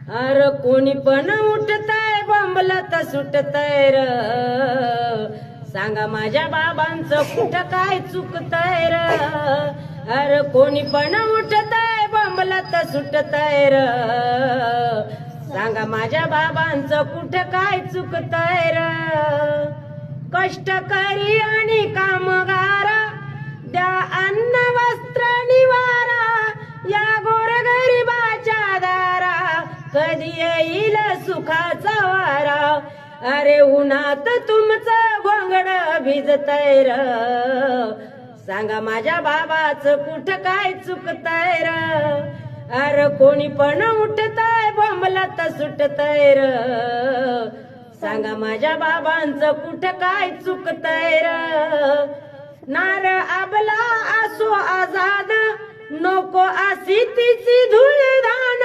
अर कोणी पण उठतय बोंबलत सुटतय र सांगा माझ्या बाबांचं कुठं काय चुकतय र अर कोणी पण उठतय बोंबलत सुटतय र सांगा माझ्या बाबांचं कुठं काय चुकतय र कष्टकरी आणि कामगार द्या अन्न वस्त्र निवारा या गोरगरिबाच्या दारा कधी येईल सुखाचा वारा अरे उन्हात तुमचं घोंगड भिजतय र सांगा माझ्या बाबाचं कुठं काय चुकतय र अरे कोणी पण उठतय बोंबलत सुटतय र सांगा माझ्या बाबांचं कुठं काय चुकतय र नार अबला असो आजाद नको अशी तिची धुळधान